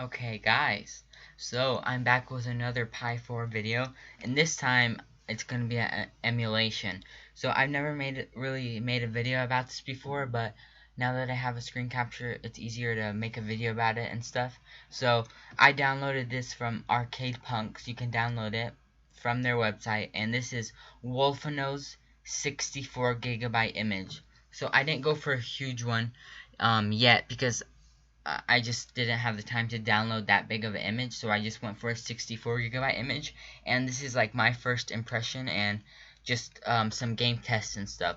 Okay guys, so I'm back with another Pi4 video, and this time it's gonna be an emulation. So I've never really made a video about this before, but now that I have a screen capture, it's easier to make a video about it and stuff. So I downloaded this from Arcade Punks. You can download it from their website, and this is Wolfanoz 64 GB image. So I didn't go for a huge one yet because I just didn't have the time to download that big of an image, so I just went for a 64 GB image, and this is like my first impression and just some game tests and stuff,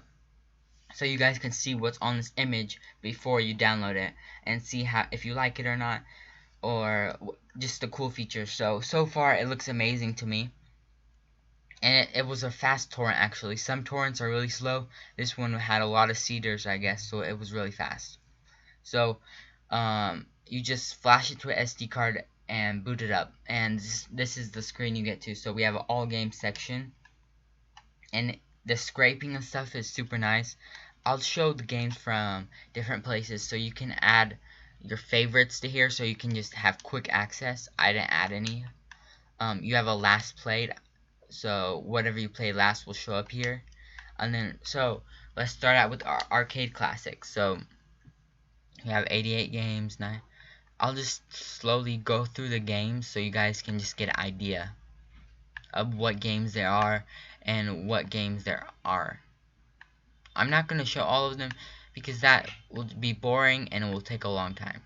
so you guys can see what's on this image before you download it and see how if you like it or not, or just the cool features. So far it looks amazing to me, and it was a fast torrent actually. Some torrents are really slow. This one had a lot of seeders, I guess, so it was really fast. So you just flash it to an SD card and boot it up, and this is the screen you get to. So we have an all game section, and the scraping and stuff is super nice. I'll show the games from different places, so you can add your favorites to here, so you can just have quick access. I didn't add any. You have a last played, so whatever you played last will show up here. And then so let's start out with our Arcade Classics. So we have 88 games. I'll just slowly go through the games so you guys can just get an idea of what games there are and what games there are. I'm not going to show all of them because that will be boring and it will take a long time.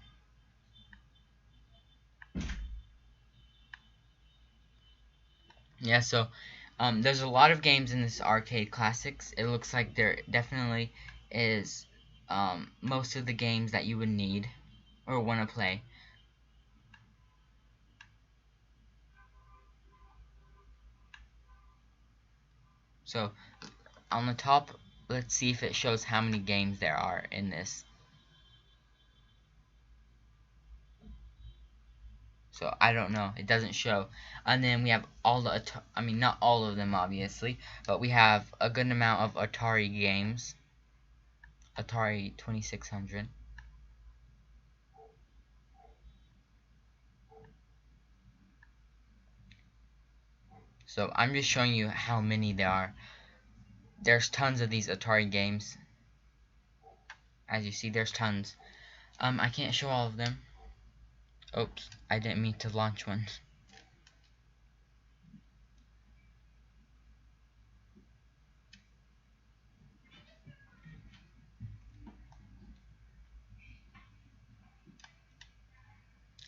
Yeah, so there's a lot of games in this Arcade Classics. It looks like there definitely is most of the games that you would need or want to play. So on the top, let's see if it shows how many games there are in this. So I don't know, it doesn't show. And then we have all the I mean, not all of them obviously, but we have a good amount of Atari games. Atari 2600. So I'm just showing you how many there are. There's tons of these Atari games. As you see, there's tons. I can't show all of them. Oops, I didn't mean to launch one.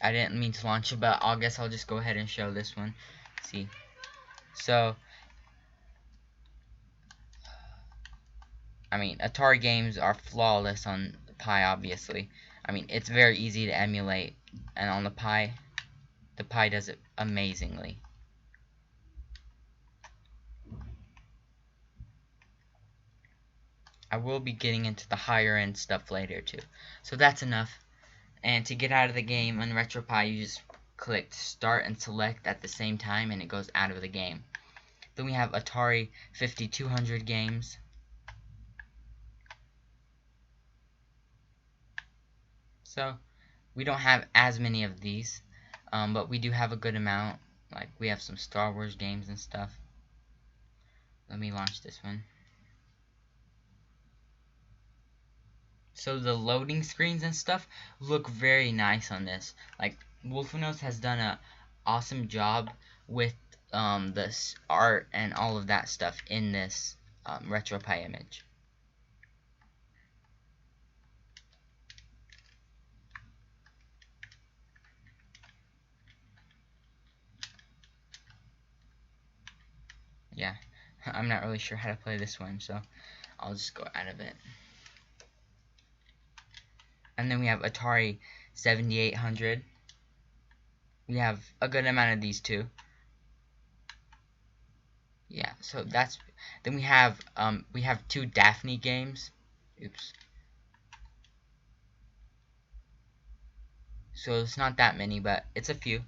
I didn't mean to launch it, but I guess I'll just go ahead and show this one. See. So I mean, Atari games are flawless on Pi, obviously. I mean, it's very easy to emulate, and on the Pi does it amazingly. I will be getting into the higher end stuff later too. So that's enough. And to get out of the game on RetroPie, you just click start and select at the same time, and it goes out of the game. Then we have Atari 5200 games. So we don't have as many of these, but we do have a good amount. Like, we have some Star Wars games and stuff. Let me launch this one. So the loading screens and stuff look very nice on this. Like, Wolfanoz has done a awesome job with this art and all of that stuff in this RetroPie image. Yeah, I'm not really sure how to play this one, so I'll just go out of it. And then we have Atari 7800. We have a good amount of these too. Yeah, so that's then we have two Daphne games. Oops. So it's not that many, but it's a few.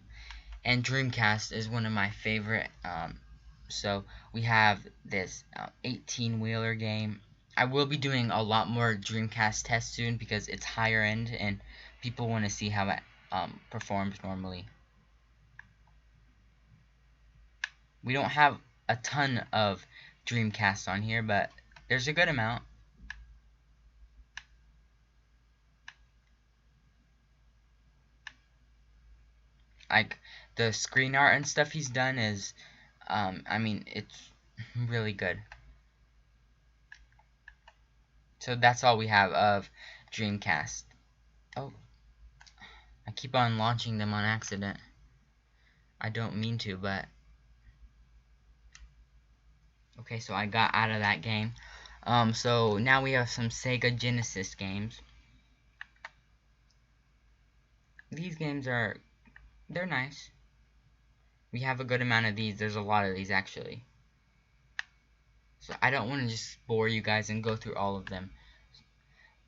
And Dreamcast is one of my favorite. So we have this 18-wheeler game. I will be doing a lot more Dreamcast tests soon because it's higher end and people want to see how performs normally. We don't have a ton of Dreamcast on here, but there's a good amount. Like, the screen art and stuff he's done is, I mean, it's really good. So that's all we have of Dreamcast. Oh, I keep on launching them on accident. I don't mean to, but... Okay, so I got out of that game. So now we have some Sega Genesis games. These games they're nice. We have a good amount of these. There's a lot of these, actually. So I don't want to just bore you guys and go through all of them.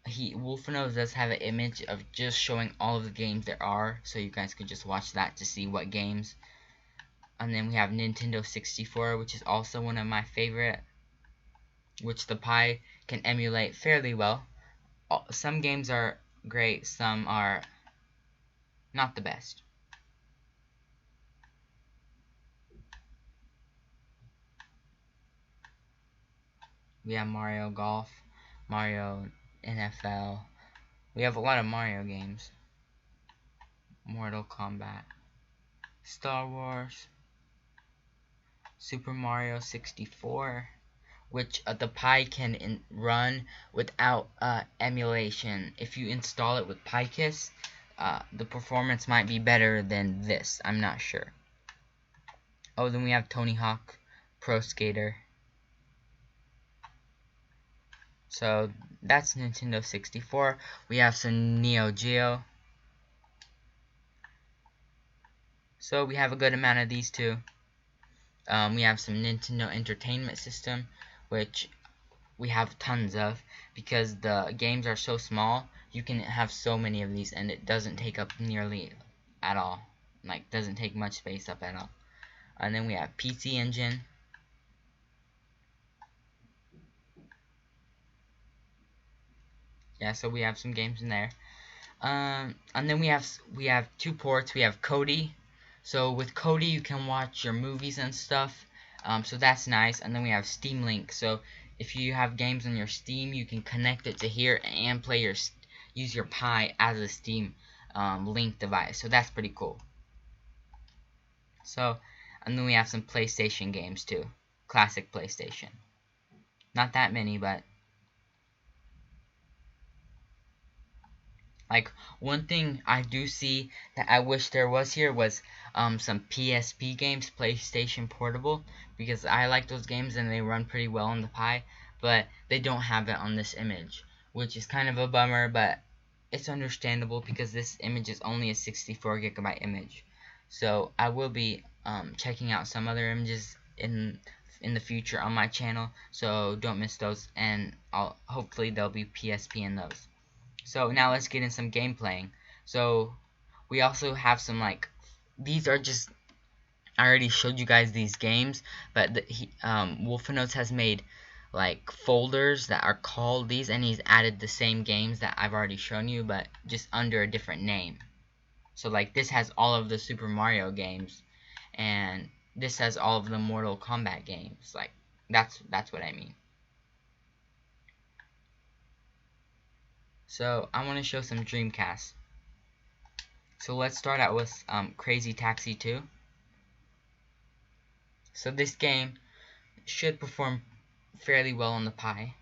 Wolfanoz does have an image of just showing all of the games there are, so you guys could just watch that to see what games. And then we have Nintendo 64, which is also one of my favorite, which the Pi can emulate fairly well. Some games are great, some are not the best. We have Mario Golf, Mario NFL. We have a lot of Mario games. Mortal Kombat, Star Wars, Super Mario 64, which the Pi can run without emulation. If you install it with PiKiss, the performance might be better than this. I'm not sure. Oh, then we have Tony Hawk Pro Skater. So that's Nintendo 64. We have some Neo Geo. So we have a good amount of these too. We have some Nintendo Entertainment System, which we have tons of, because the games are so small. You can have so many of these and it doesn't take up nearly at all. Like, doesn't take much space up at all. And then we have PC Engine. Yeah, so we have some games in there. And then we have two ports. We have Kodi. So with Kodi you can watch your movies and stuff. So that's nice. And then we have Steam Link. So if you have games on your Steam, you can connect it to here and use your Pi as a Steam Link device. So that's pretty cool. So, and then we have some PlayStation games too. Classic PlayStation. Not that many, but like, one thing I do see that I wish there was here was some PSP games, PlayStation Portable, because I like those games and they run pretty well on the Pi, but they don't have it on this image, which is kind of a bummer, but it's understandable because this image is only a 64 gigabyte image. So I will be checking out some other images in the future on my channel, so don't miss those, and hopefully there'll be PSP in those. So now let's get in some gameplaying. So we also have some, like, these are just, I already showed you guys these games, but Wolfanoz has made like folders that are called these, and he's added the same games that I've already shown you, but just under a different name. So like, this has all of the Super Mario games, and this has all of the Mortal Kombat games. Like, that's what I mean. So I want to show some Dreamcast. So let's start out with Crazy Taxi 2. So this game should perform fairly well on the Pi.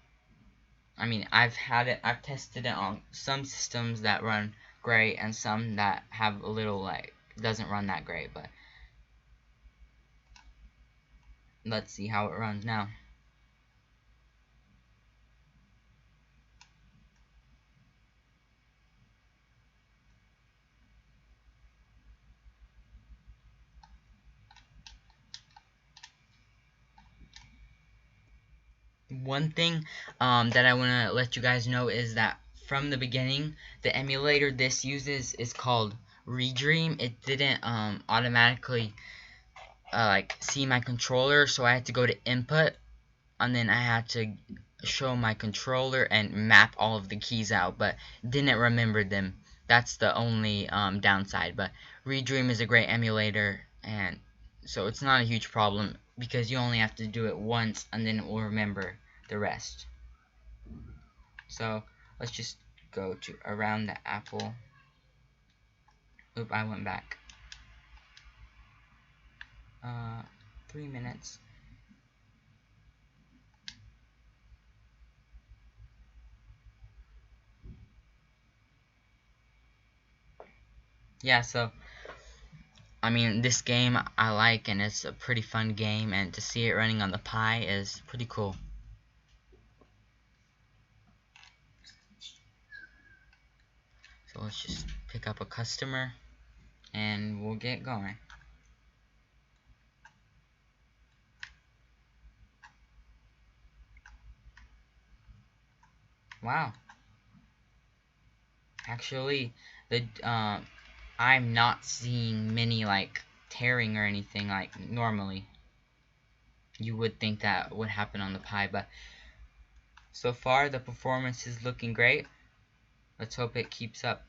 I mean, I've tested it on some systems that run great and some that have a little, like, doesn't run that great, but let's see how it runs now. One thing that I want to let you guys know is that from the beginning, the emulator this uses is called Redream. It didn't automatically like see my controller, so I had to go to input, and then I had to show my controller and map all of the keys out, but didn't remember them. That's the only downside. But Redream is a great emulator, and so it's not a huge problem because you only have to do it once and then it will remember the rest. So let's just go to around the apple. Oop, I went back. 3 minutes. Yeah, so I mean, this game I like, and it's a pretty fun game, and to see it running on the Pi is pretty cool. So let's just pick up a customer and we'll get going. Wow. Actually, the I'm not seeing many like tearing or anything like normally. You would think that would happen on the Pi, but so far the performance is looking great. Let's hope it keeps up.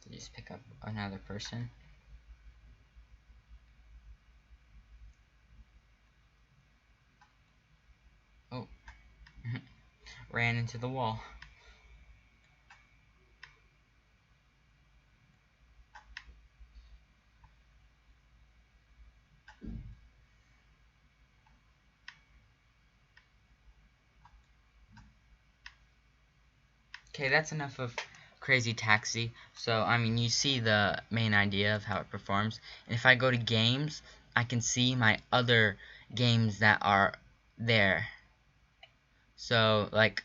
So just pick up another person. Oh, ran into the wall. Okay, that's enough of Crazy Taxi. So, I mean, you see the main idea of how it performs. And if I go to games, I can see my other games that are there. So, like,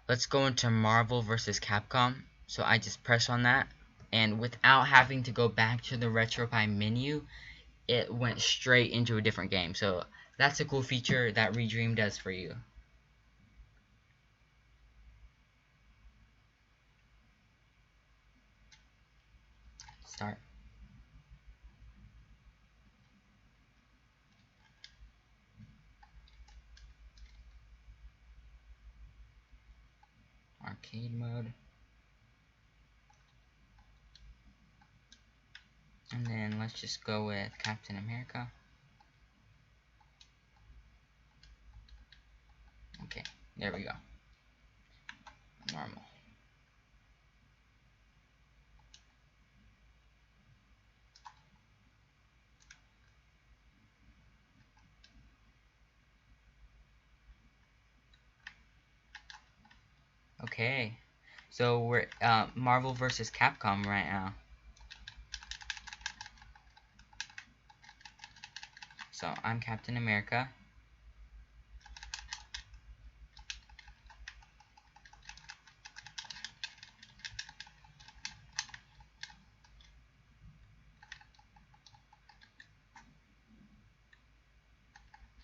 let's go into Marvel vs. Capcom. So I just press on that, and without having to go back to the RetroPie menu, it went straight into a different game. So that's a cool feature that Redream does for you. Start. Arcade mode. And then let's just go with Captain America. Okay, there we go. Normal. Okay, so we're Marvel vs. Capcom right now. So I'm Captain America.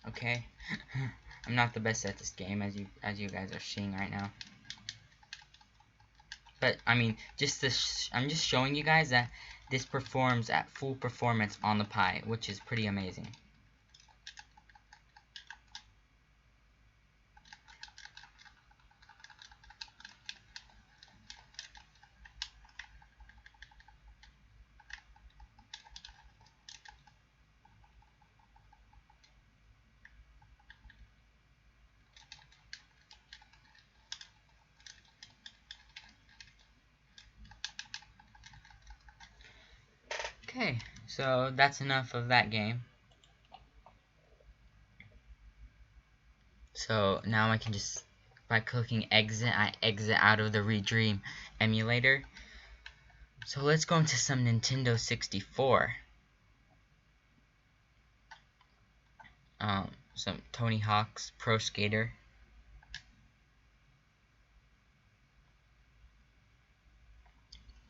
Okay, I'm not the best at this game, as you guys are seeing right now. But I mean, I'm just showing you guys that this performs at full performance on the Pi, which is pretty amazing. Okay, so that's enough of that game. So now I can just, by clicking exit, I exit out of the Redream emulator. So let's go into some Nintendo 64. Some Tony Hawk's Pro Skater.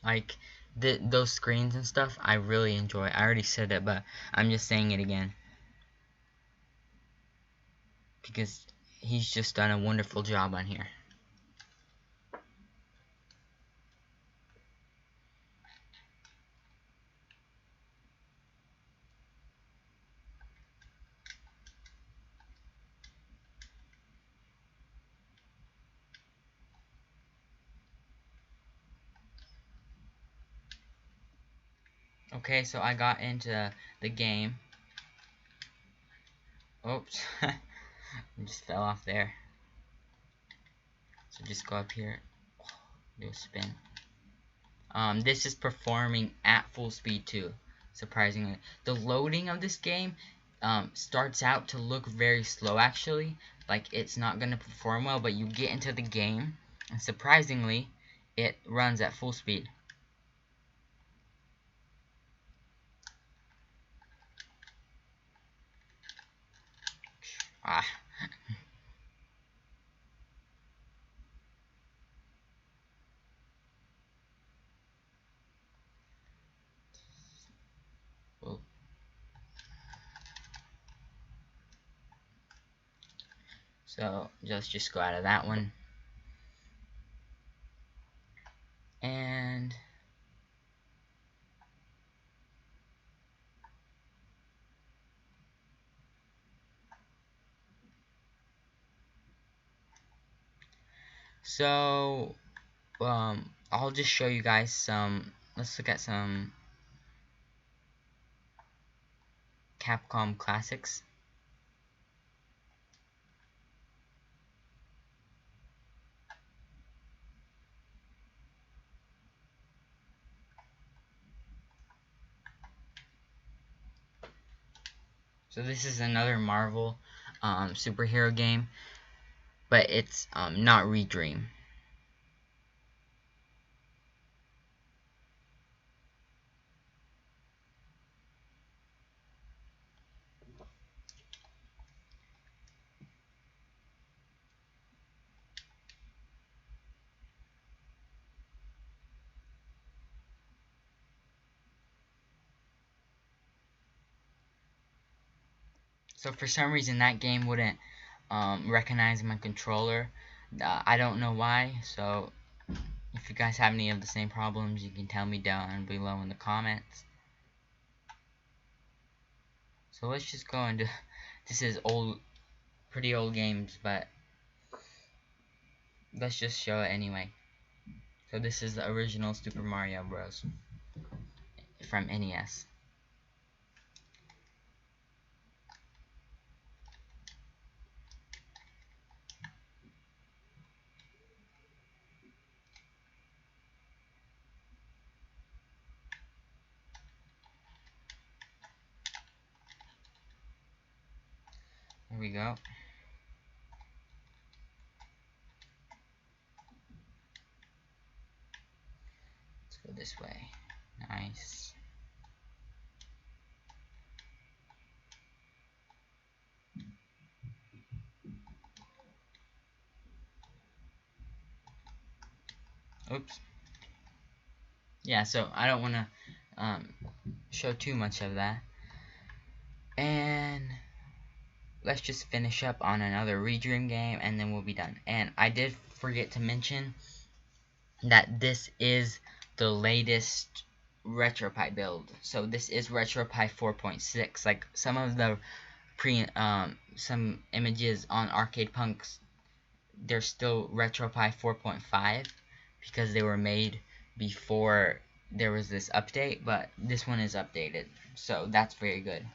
Like, those screens and stuff, I really enjoy. I already said it, but I'm just saying it again. Because he's just done a wonderful job on here. Okay, so I got into the game. Oops. I just fell off there. So just go up here. Do a spin. This is performing at full speed too, surprisingly. The loading of this game starts out to look very slow actually, like it's not gonna perform well, but you get into the game and surprisingly it runs at full speed. Ah. Well, so just go out of that one. And so I'll just show you guys some. Let's look at some Capcom Classics. So this is another Marvel superhero game, but it's not Redream. So for some reason that game wouldn't recognize my controller. I don't know why. So if you guys have any of the same problems, you can tell me down below in the comments. So let's just go into this is pretty old games, but let's just show it anyway. So this is the original Super Mario Bros. From NES. Here we go. Let's go this way. Nice. Oops. Yeah, so I don't want to show too much of that. And let's just finish up on another Redream game and then we'll be done. And I did forget to mention that this is the latest RetroPie build. So this is RetroPie 4.6. Like some of the some images on Arcade Punks, they're still RetroPie 4.5 because they were made before there was this update, but this one is updated. So that's very good.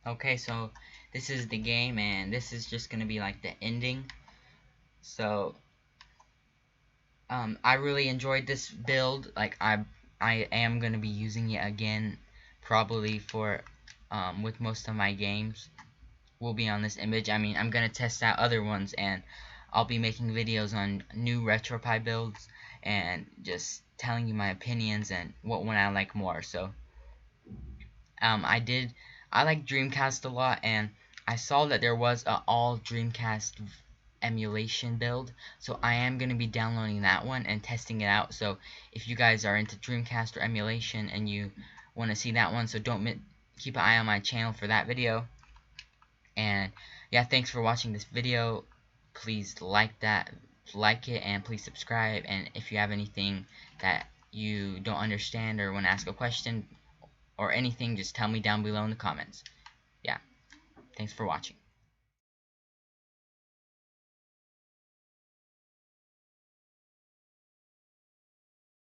Okay, so this is the game and this is just gonna be like the ending. So I really enjoyed this build. Like I am gonna be using it again, probably for with most of my games will be on this image. I mean, I'm gonna test out other ones and I'll be making videos on new RetroPie builds and just telling you my opinions and what one I like more. So I like Dreamcast a lot, and I saw that there was a all Dreamcast emulation build, so I am going to be downloading that one and testing it out. So if you guys are into Dreamcast or emulation and you want to see that one, so keep an eye on my channel for that video. And yeah, thanks for watching this video. Please like it, and please subscribe. And if you have anything that you don't understand or want to ask a question or anything, just tell me down below in the comments. Yeah, thanks for watching.